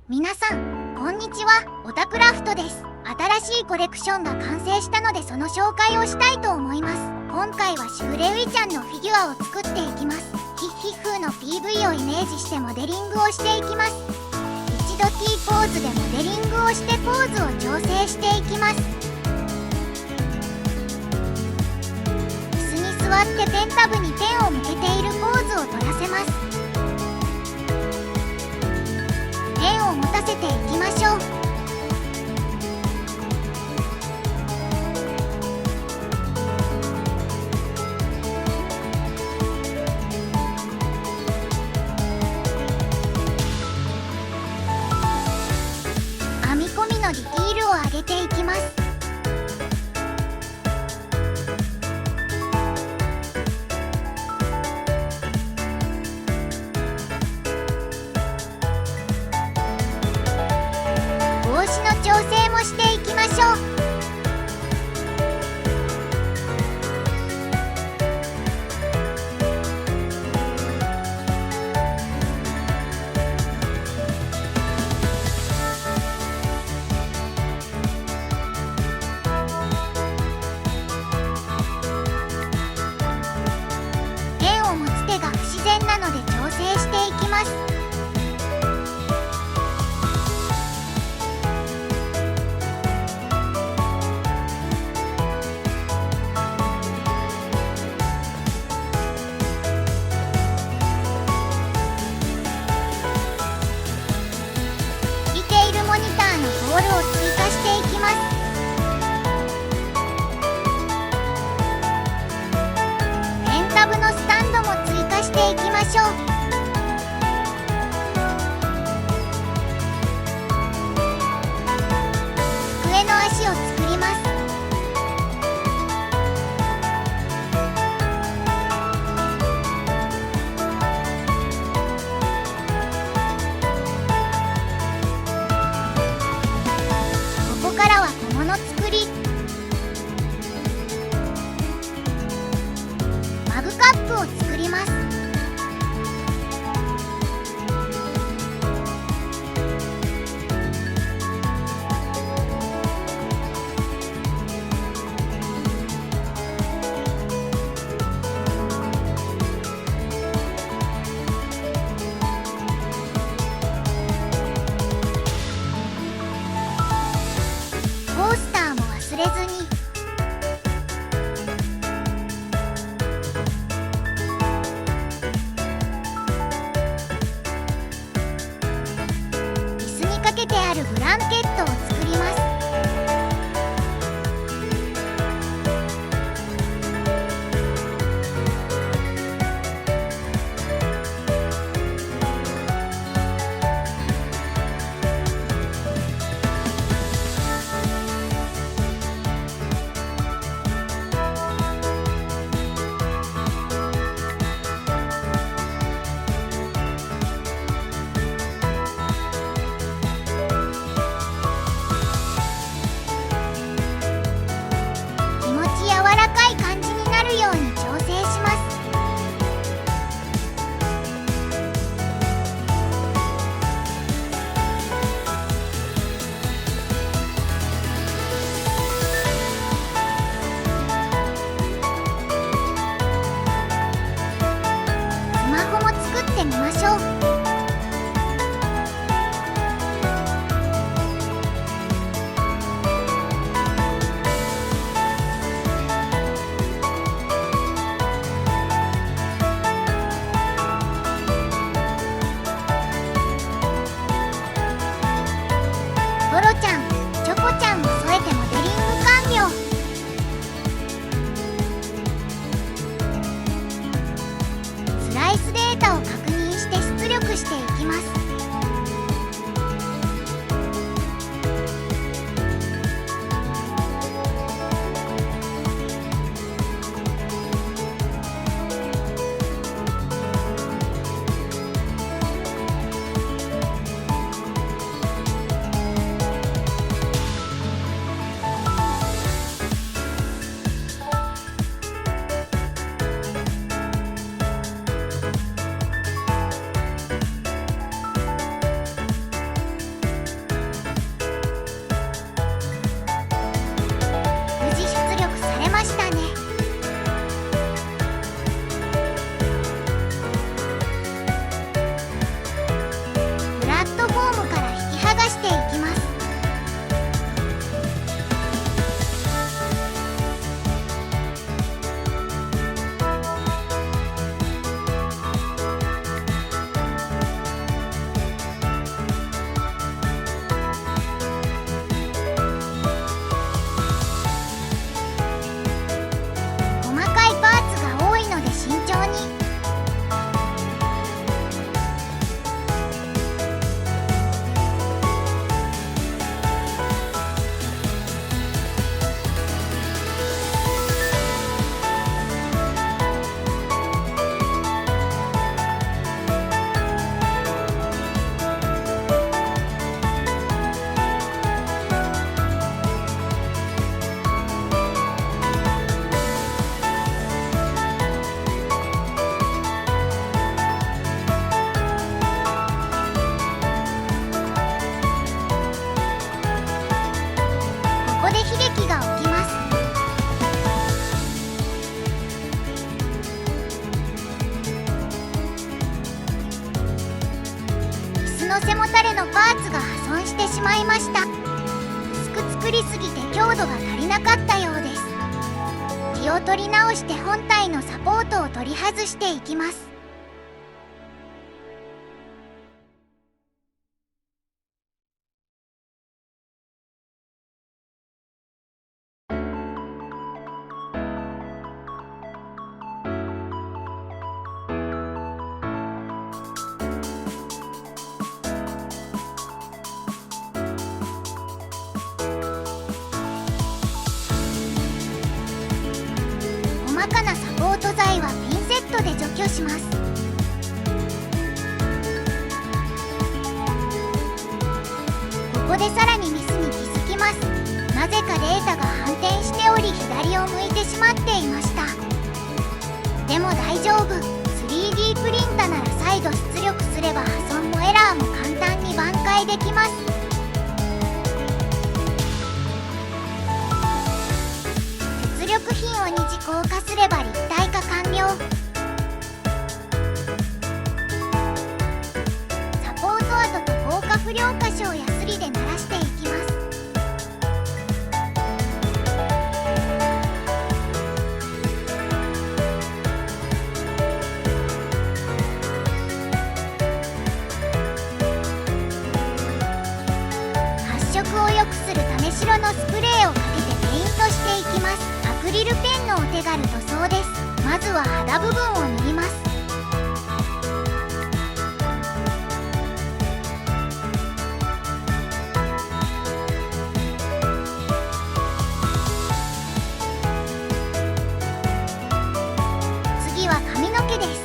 皆さんこんにちは。オタクラフトです。新しいコレクションが完成したのでその紹介をしたいと思います。今回はしぐれういちゃんのフィギュアを作っていきます。ヒッヒッフーの PV をイメージしてモデリングをしていきます。一度 T ポーズでモデリングをしてポーズを調整していきます。椅子に座ってペンタブにペンを向けているポーズを取らせます。ペンを持たせていきましょう。編み込みのディティールを上げていきます。帽子の調整もしていきましょう。ペンを持つ手が不自然なので調整していきます。ディテールモニターのボールを追加していきます。ペンタブのスタンドも追加していきましょう。机の足を作ります。ここからは小物作り。マグカップを作ります。コースターも忘れずに。椅子にかけてあるブランケットを作ります。パーツが破損してしまいました。薄く作りすぎて強度が足りなかったようです。気を取り直して本体のサポートを取り外していきます。細かなサポート材はピンセットで除去します。ここでさらにミスに気づきます。なぜかデータが反転しており左を向いてしまっていました。でも大丈夫。 3D プリンタなら再度出力すれば破損もエラーも簡単に挽回できます。出力品を2次硬化すれば立体化完了。サポート跡と硬化不良箇所をヤスリで鳴らしていきます。発色を良くする種白のスプレーをかけてペイントしていきます。アクリルペンのお手軽塗装です。まずは肌部分を塗ります。次は髪の毛です。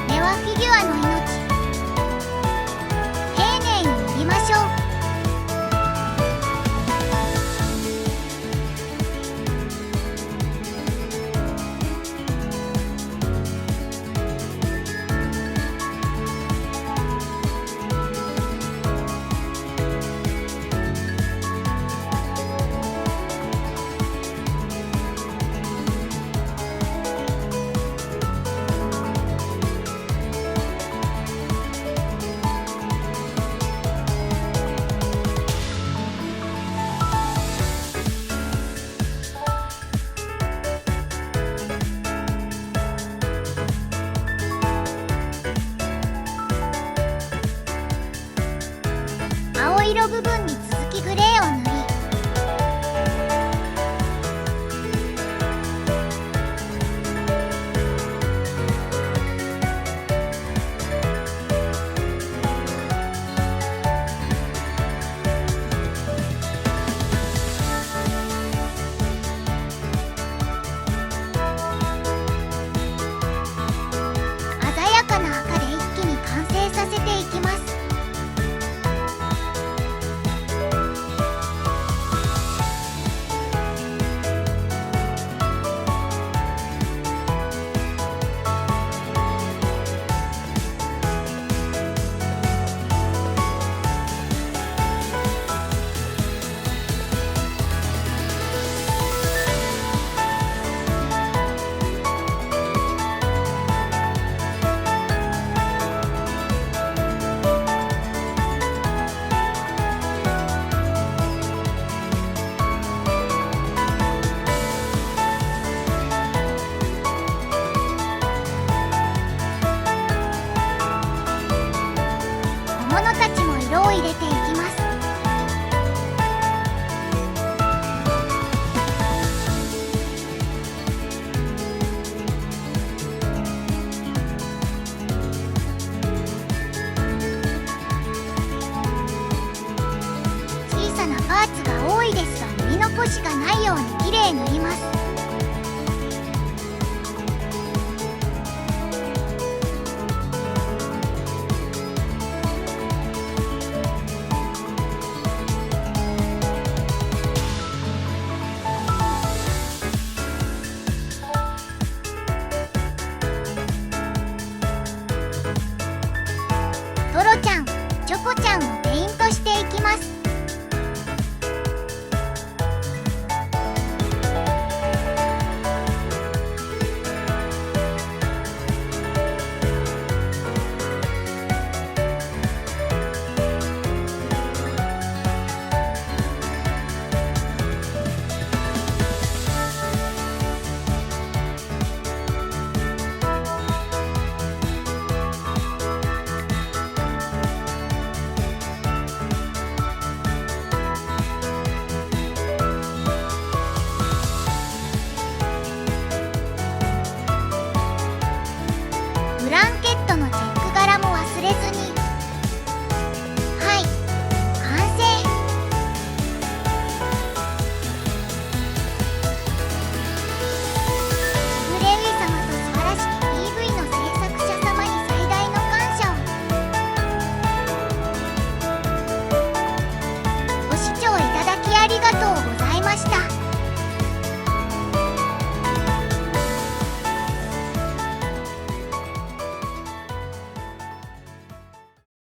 目はフィギュアの命。丁寧に塗りましょう。青色部分に続きグレーを塗り、鮮やかな赤で一気に完成させていきます。小物たちも色を入れていきます。小さなパーツが多いですが塗り残しがないようにきれいに塗ります。猫ちゃんをペイ